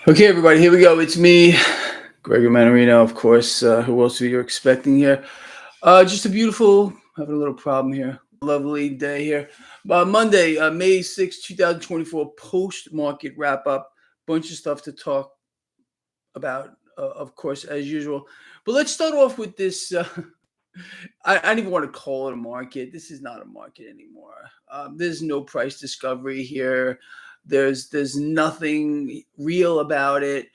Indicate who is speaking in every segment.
Speaker 1: Okay, everybody, here we go. It's me, Gregory Mannarino, of course. Who else are you expecting here? Just a beautiful, having a little problem here. Lovely day here. Monday, May 6th, 2024, post market wrap up. Bunch of stuff to talk about, of course, as usual. But let's start off with this. I don't even want to call it a market. This is not a market anymore. There's no price discovery here. There's nothing real about it.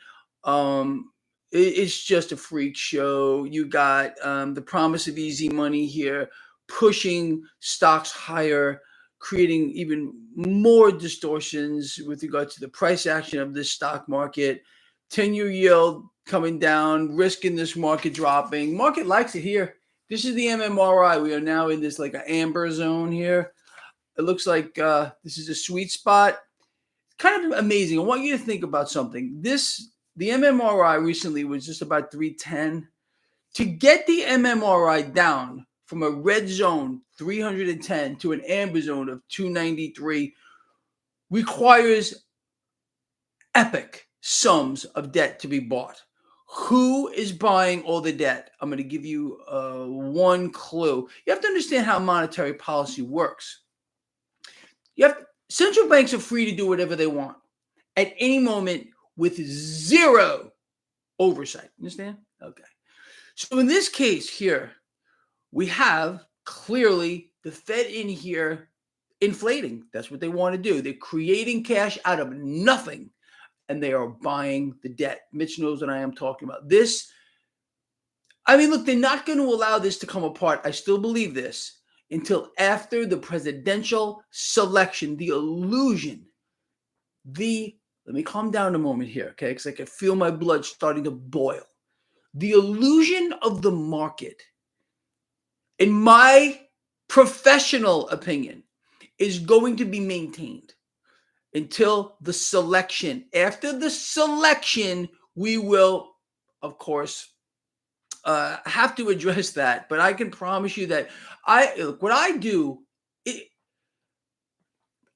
Speaker 1: It's just a freak show. You got the promise of easy money here, pushing stocks higher, creating even more distortions with regard to the price action of this stock market. 10-year yield coming down, risk in this market dropping. Market likes it here. This is the MMRI. We are now in this like an amber zone here. It looks like this is a sweet spot. Kind of amazing. I want you to think about something. The MMRI recently was just about 310. To get the MMRI down from a red zone 310 to an amber zone of 293 requires epic sums of debt to be bought. Who is buying all the debt? I'm going to give you one clue. You have to understand how monetary policy works. Central banks are free to do whatever they want at any moment with zero oversight. Understand? Okay. So in this case here, we have clearly the Fed in here inflating. That's what they want to do. They're creating cash out of nothing, and they are buying the debt. Mitch knows what I am talking about. Look, they're not going to allow this to come apart. I still believe this until after the presidential selection, the illusion, let me calm down a moment here, okay? Because I can feel my blood starting to boil. The illusion of the market, in my professional opinion, is going to be maintained until the selection. After the selection, we will, of course, have to address that. But I can promise you that what I do,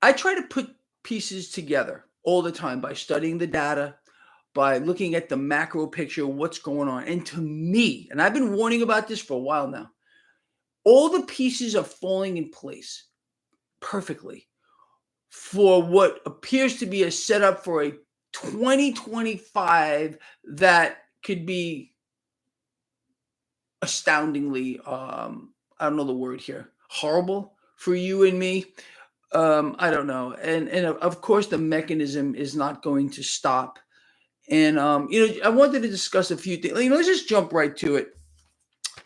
Speaker 1: I try to put pieces together all the time by studying the data, by looking at the macro picture, what's going on. And to me, and I've been warning about this for a while now, all the pieces are falling in place perfectly for what appears to be a setup for a 2025 that could be astoundingly, I don't know the word here, horrible for you and me. I don't know. And of course, the mechanism is not going to stop. And, I wanted to discuss a few things. Let's just jump right to it.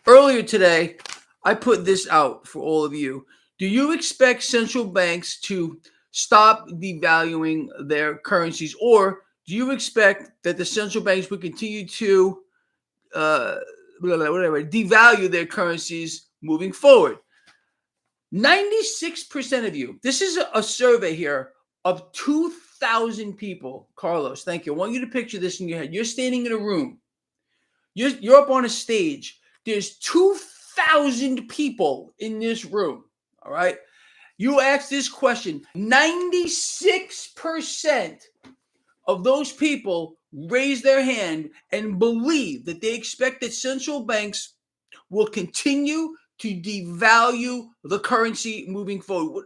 Speaker 1: Earlier today, I put this out for all of you. Do you expect central banks to stop devaluing their currencies, or do you expect that the central banks will continue to devalue their currencies moving forward? 96% of you, this is a survey here of 2,000 people. Carlos, thank you. I want you to picture this in your head. You're standing in a room. You're up on a stage. There's 2,000 people in this room, all right? You ask this question, 96% of those people raise their hand and believe that they expect that central banks will continue to devalue the currency moving forward.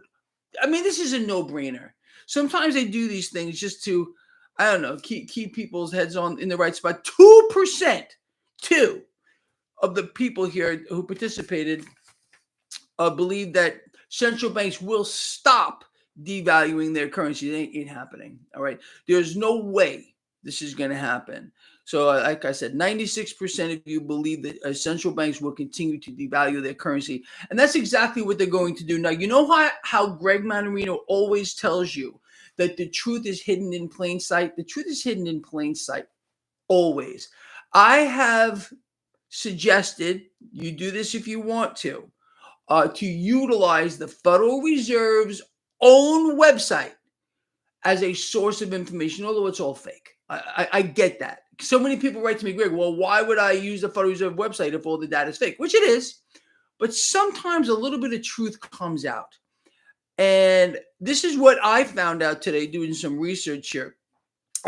Speaker 1: This is a no-brainer. Sometimes they do these things just to, I don't know, keep people's heads on in the right spot. 2%, two of the people here who participated believe that central banks will stop devaluing their currency. It ain't happening. All right. There's no way this is going to happen. So like I said, 96% of you believe that central banks will continue to devalue their currency. And that's exactly what they're going to do. Now, you know how Greg Mannarino always tells you that the truth is hidden in plain sight? The truth is hidden in plain sight. Always. I have suggested, you do this if you want to utilize the Federal Reserve's own website as a source of information, although it's all fake. I get that. So many people write to me, Greg, well, why would I use the Federal Reserve website if all the data is fake? Which it is. But sometimes a little bit of truth comes out. And this is what I found out today doing some research here.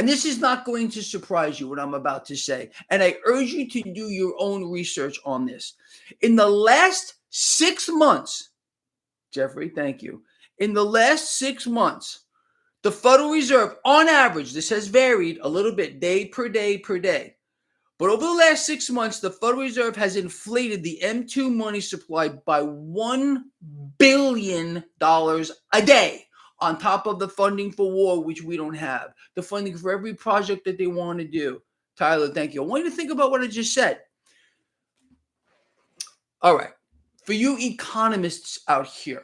Speaker 1: And this is not going to surprise you what I'm about to say. And I urge you to do your own research on this. In the last 6 months, Jeffrey, thank you. In the last 6 months, the Federal Reserve, on average, this has varied a little bit day per day per day. But over the last 6 months, the Federal Reserve has inflated the M2 money supply by $1 billion a day, on top of the funding for war, which we don't have, the funding for every project that they want to do. Tyler, thank you. I want you to think about what I just said. All right. For you economists out here,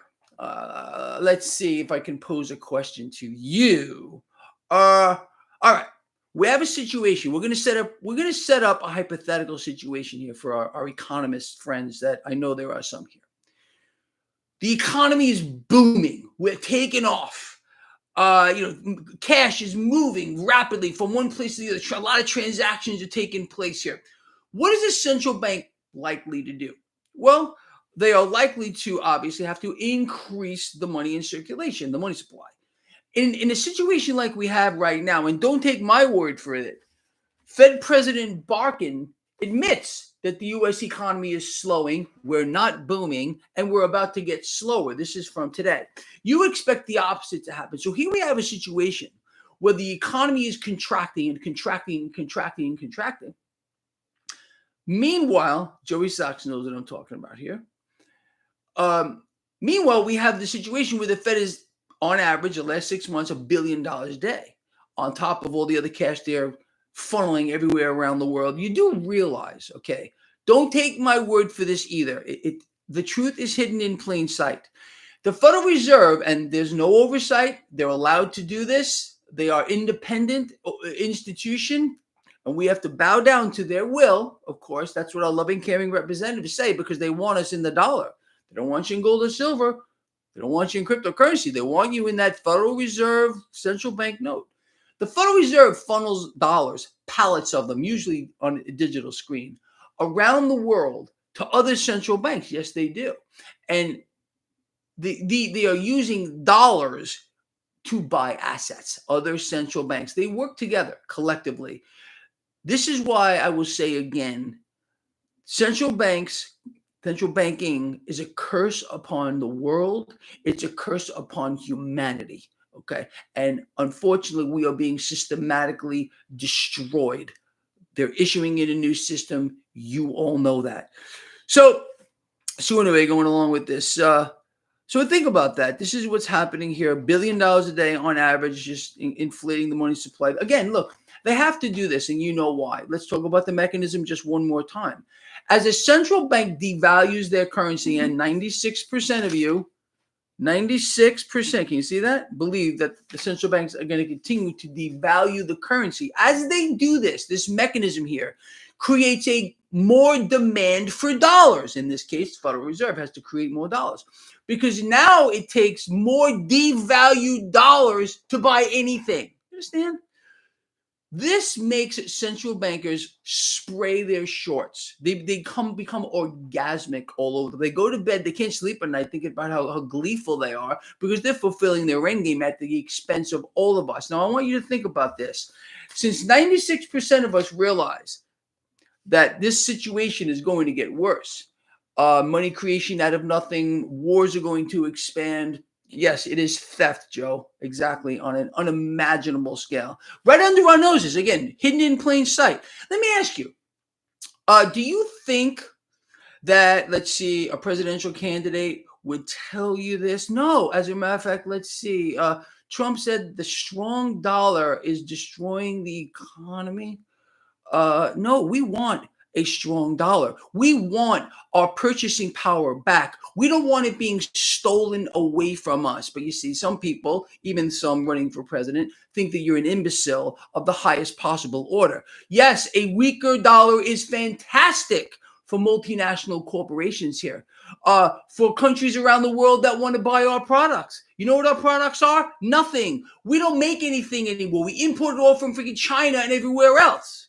Speaker 1: let's see if I can pose a question to you. All right. We have a situation. We're going to set up a hypothetical situation here for our economist friends that I know there are some here. The economy is booming. We're taking off. Cash is moving rapidly from one place to the other. A lot of transactions are taking place here. What is a central bank likely to do? Well, they are likely to obviously have to increase the money in circulation, the money supply. In a situation like we have right now, and don't take my word for it, Fed President Barkin admits that the U.S. economy is slowing, we're not booming, and we're about to get slower. This is from today. You expect the opposite to happen. So here we have a situation where the economy is contracting and contracting and contracting and contracting. Meanwhile, Joey Sachs knows what I'm talking about here. Meanwhile, we have the situation where the Fed is, on average, the last 6 months, $1 billion a day, on top of all the other cash they're funneling everywhere around the world. You do realize, okay, don't take my word for this either. The truth is hidden in plain sight. The Federal Reserve, and there's no oversight, they're allowed to do this. They are independent institution, and we have to bow down to their will. Of course, that's what our loving, caring representatives say, because they want us in the dollar. They don't want you in gold or silver. They don't want you in cryptocurrency. They want you in that Federal Reserve central bank note. The Federal Reserve funnels dollars, pallets of them, usually on a digital screen, around the world to other central banks. Yes, they do. And they are using dollars to buy assets, other central banks. They work together collectively. This is why I will say again, central banking is a curse upon the world. It's a curse upon humanity. Okay. And unfortunately, we are being systematically destroyed. They're issuing in a new system. You all know that. So anyway, going along with this, so think about that. This is what's happening here. $1 billion a day on average, just inflating the money supply. Again, look, they have to do this, and you know why. Let's talk about the mechanism just one more time. As a central bank devalues their currency, and 96% of you, 96%, can you see that? Believe that the central banks are going to continue to devalue the currency. As they do this mechanism here creates a more demand for dollars. In this case, the Federal Reserve has to create more dollars because now it takes more devalued dollars to buy anything. You understand? This makes central bankers spray their shorts. They become orgasmic all over. They go to bed, they can't sleep at night thinking about how gleeful they are because they're fulfilling their end game at the expense of all of us. Now, I want you to think about this. Since 96% of us realize that this situation is going to get worse, money creation out of nothing, wars are going to expand. Yes, it is theft, Joe. Exactly, on an unimaginable scale. Right under our noses, again, hidden in plain sight. Let me ask you, do you think that, let's see, a presidential candidate would tell you this? No. As a matter of fact, let's see. Trump said the strong dollar is destroying the economy. No, we want a strong dollar. We want our purchasing power back. We don't want it being stolen away from us. But you see, some people, even some running for president, think that you're an imbecile of the highest possible order. Yes, a weaker dollar is fantastic for multinational corporations here, for countries around the world that want to buy our products. You know what our products are? Nothing. We don't make anything anymore. We import it all from freaking China and everywhere else.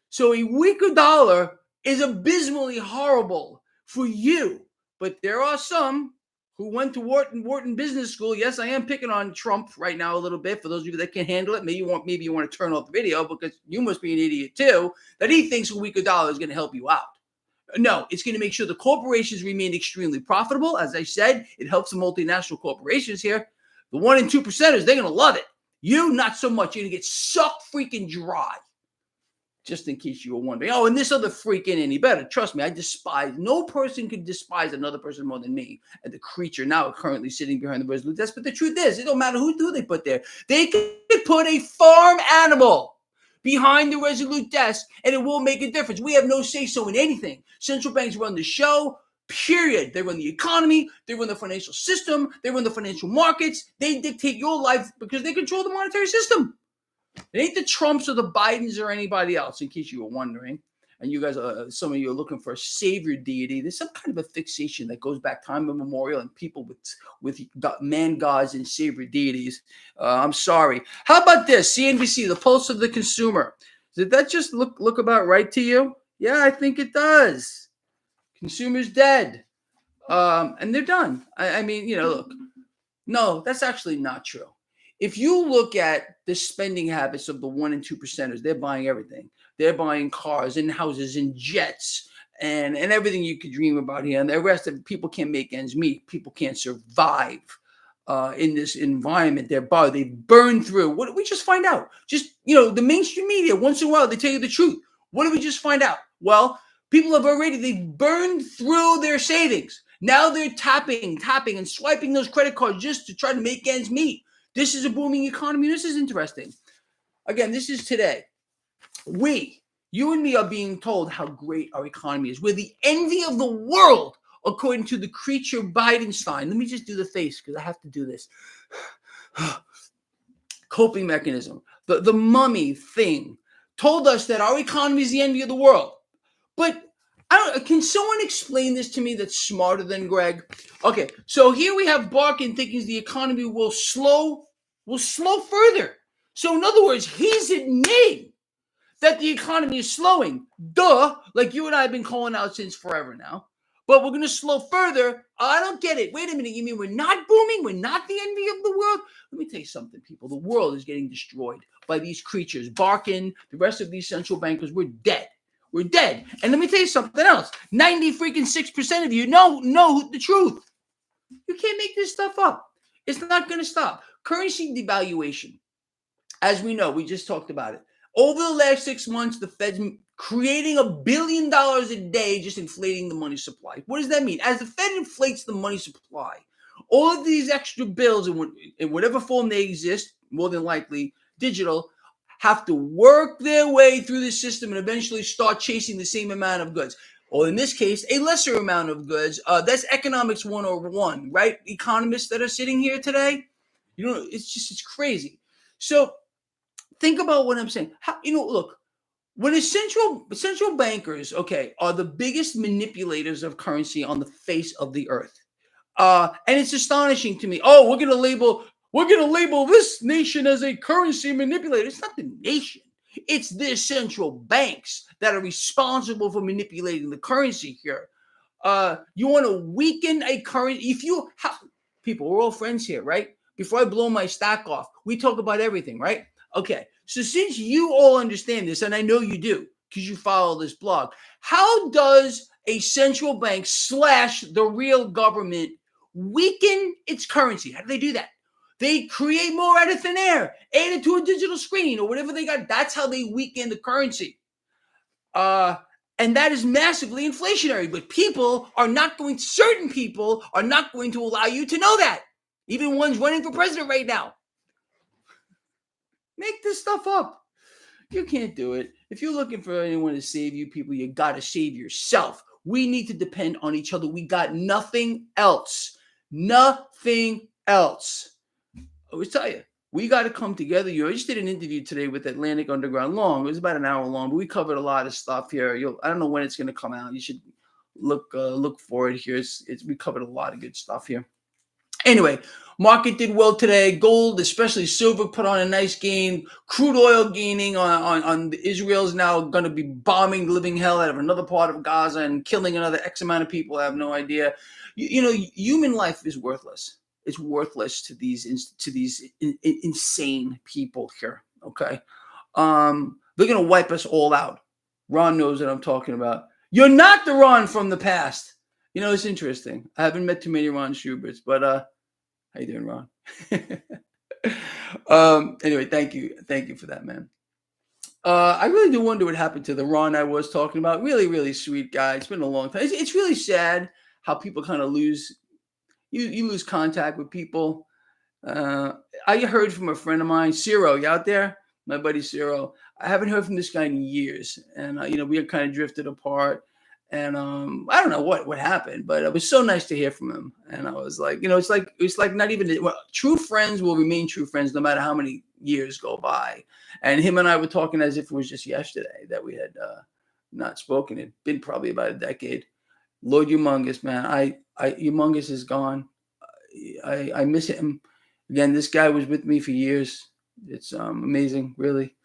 Speaker 1: So a weaker dollar is abysmally horrible for you. But there are some who went to Wharton Business School. Yes, I am picking on Trump right now a little bit. For those of you that can't handle it, maybe you want to turn off the video because you must be an idiot too, that he thinks a weaker dollar is going to help you out. No, it's going to make sure the corporations remain extremely profitable. As I said, it helps the multinational corporations here. The 1% and 2%ers, they're going to love it. You, not so much. You're going to get sucked freaking dry. Just in case you were wondering. Oh, and this other freak ain't any better. Trust me, I despise. No person could despise another person more than me. And the creature now currently sitting behind the resolute desk. But the truth is, it don't matter who they put there. They could put a farm animal behind the resolute desk, and it won't make a difference. We have no say-so in anything. Central banks run the show, period. They run the economy. They run the financial system. They run the financial markets. They dictate your life because they control the monetary system. It ain't the Trumps or the Bidens or anybody else, in case you were wondering. And you guys, some of you are looking for a savior deity. There's some kind of a fixation that goes back time immemorial, and people with man gods and savior deities. I'm sorry. How about this? CNBC, the pulse of the consumer. Did that just look about right to you? Yeah, I think it does. Consumer's dead, and they're done. I mean, look. No, that's actually not true. If you look at the spending habits of the 1% and 2%ers, they're buying everything. They're buying cars and houses and jets and everything you could dream about here. And the rest of people can't make ends meet. People can't survive in this environment. They burn through. What did we just find out? Just, the mainstream media, once in a while, they tell you the truth. What did we just find out? Well, people they've burned through their savings. Now they're tapping and swiping those credit cards just to try to make ends meet. This is a booming economy. This is interesting. Again, this is today. You and me are being told how great our economy is. We're the envy of the world, according to the creature Bidenstein. Let me just do the face because I have to do this. Coping mechanism. The mummy thing told us that our economy is the envy of the world. But can someone explain this to me that's smarter than Greg? Okay, so here we have Barkin thinking the economy will slow further. So in other words, he's admitting that the economy is slowing. Duh, like you and I have been calling out since forever now. But we're going to slow further. I don't get it. Wait a minute. You mean we're not booming? We're not the envy of the world? Let me tell you something, people. The world is getting destroyed by these creatures. Barkin, the rest of these central bankers, we're dead. We're dead. And let me tell you something else. 96% of you know the truth. You can't make this stuff up. It's not going to stop. Currency devaluation. As we know, we just talked about it. Over the last 6 months, the Fed's creating $1 billion a day, just inflating the money supply. What does that mean? As the Fed inflates the money supply, all of these extra bills, in whatever form they exist, more than likely digital, have to work their way through the system and eventually start chasing the same amount of goods. Or in this case, a lesser amount of goods. That's economics 101, right? Economists that are sitting here today, it's crazy. So think about what I'm saying. Look, when central bankers, are the biggest manipulators of currency on the face of the earth. And it's astonishing to me. Oh, we're gonna label this nation as a currency manipulator. It's not the nation. It's the central banks that are responsible for manipulating the currency here. You want to weaken a currency? People, we're all friends here, right? Before I blow my stack off, we talk about everything, right? Okay, so since you all understand this, and I know you do because you follow this blog, how does a central bank / the real government weaken its currency? How do they do that? They create more out of thin air, add it to a digital screen or whatever they got. That's how they weaken the currency. And that is massively inflationary. But certain people are not going to allow you to know that. Even ones running for president right now. Make this stuff up. You can't do it. If you're looking for anyone to save you, people, you got to save yourself. We need to depend on each other. We got nothing else. Nothing else. I always tell you, we got to come together. I just did an interview today with Atlantic Underground long. It was about an hour long, but we covered a lot of stuff here. I don't know when it's going to come out. You should look for it here. We covered a lot of good stuff here. Anyway, market did well today. Gold, especially silver, put on a nice gain. Crude oil gaining on Israel's now going to be bombing living hell out of another part of Gaza and killing another X amount of people. I have no idea. Human life is worthless. It's worthless to these insane people here. Okay, they're going to wipe us all out. Ron knows what I'm talking about. You're not the Ron from the past. It's interesting. I haven't met too many Ron Schuberts, but how you doing, Ron? Anyway, thank you for that, man. I really do wonder what happened to the Ron I was talking about. Really, really sweet guy. It's been a long time. It's really sad how people kind of lose. You lose contact with people. I heard from a friend of mine, Ciro. You out there? My buddy Ciro. I haven't heard from this guy in years, and we had kind of drifted apart. And I don't know what happened, but it was so nice to hear from him. And I was like, it's like not even true friends will remain true friends no matter how many years go by. And him and I were talking as if it was just yesterday that we had not spoken. It'd been probably about a decade. Lord Humongous, man, Humongous is gone. I miss him. Again, this guy was with me for years. It's amazing, really.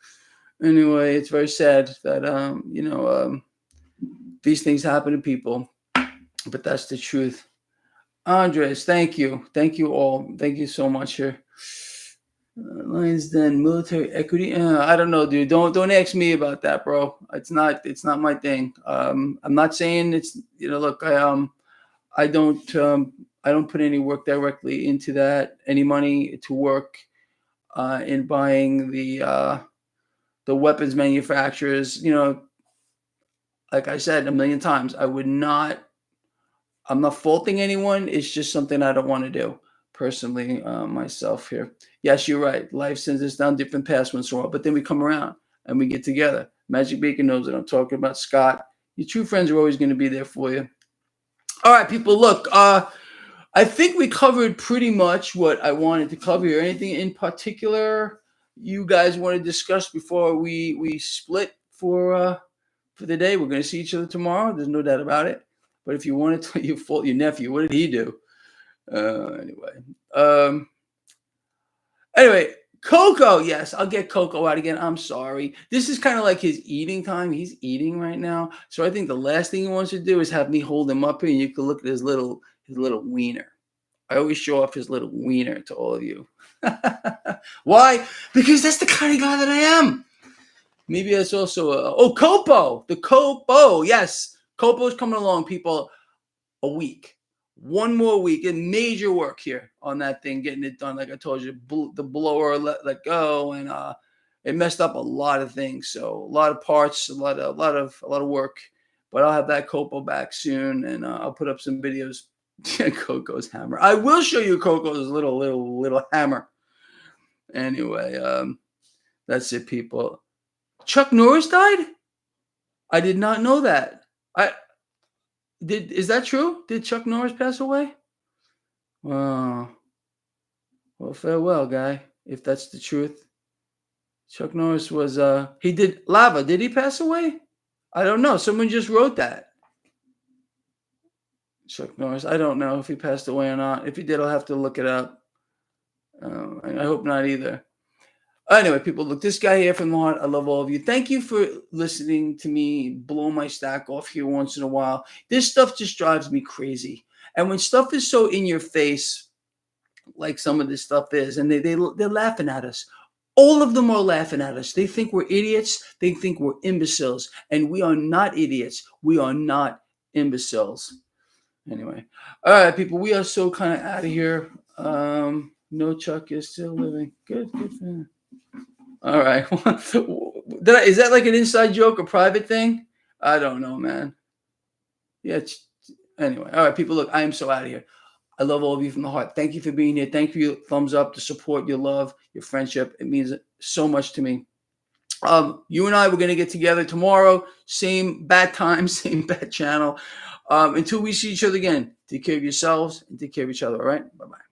Speaker 1: Anyway, it's very sad that these things happen to people, but that's the truth. Andres, thank you all. Thank you so much here. Lions Den military equity. I don't know, dude. Don't ask me about that, bro. It's not my thing. I'm not saying it's look. I don't put any work directly into that. Any money to work in buying the weapons manufacturers. Like I said a million times, I'm not faulting anyone. It's just something I don't want to do personally myself here. Yes, you're right. Life sends us down different paths once in a while, but then we come around and we get together. Magic Bacon knows what I'm talking about. Scott, your true friends are always going to be there for you. All right, people, look, I think we covered pretty much what I wanted to cover here. Anything in particular you guys want to discuss before we split for the day? We're going to see each other tomorrow. There's no doubt about it. But if you want to tell your nephew, what did he do? Anyway, Coco, yes, I'll get Coco out again. I'm sorry. This is kind of like his eating time. He's eating right now. So I think the last thing he wants to do is have me hold him up here and you can look at his little wiener. I always show off his little wiener to all of you. Why? Because that's the kind of guy that I am. Maybe that's also Copo. The Copo. Yes. Copo's coming along, people. A week. One more week. And major work here on that thing, getting it done. Like I told you, the blower let go, and it messed up a lot of things. So a lot of parts, a lot of work. But I'll have that Copo back soon, and I'll put up some videos. Coco's hammer. I will show you Coco's little hammer. Anyway, that's it, people. Chuck Norris died? I did not know that. Is that true? Did Chuck Norris pass away? Wow. Well, farewell, guy, if that's the truth. Chuck Norris was he did Lava. Did he pass away? I don't know. Someone just wrote that. Chuck Norris. I don't know if he passed away or not. If he did, I'll have to look it up. I hope not either. Anyway, people, look, this guy here from the heart, I love all of you. Thank you for listening to me blow my stack off here once in a while. This stuff just drives me crazy. And when stuff is so in your face, like some of this stuff is, and they're laughing at us. All of them are laughing at us. They think we're idiots. They think we're imbeciles. And we are not idiots. We are not imbeciles. Anyway. All right, people, we are so kind of out of here. No, Chuck is still living. Good for him. All right. Is that like an inside joke, a private thing? I don't know, man. Yeah. Anyway. All right, people, look, I am so out of here. I love all of you from the heart. Thank you for being here. Thank you for your thumbs up, the support, your love, your friendship. It means so much to me. You and I, we're going to get together tomorrow. Same bad time, same bad channel. Until we see each other again, take care of yourselves and take care of each other. All right. Bye-bye.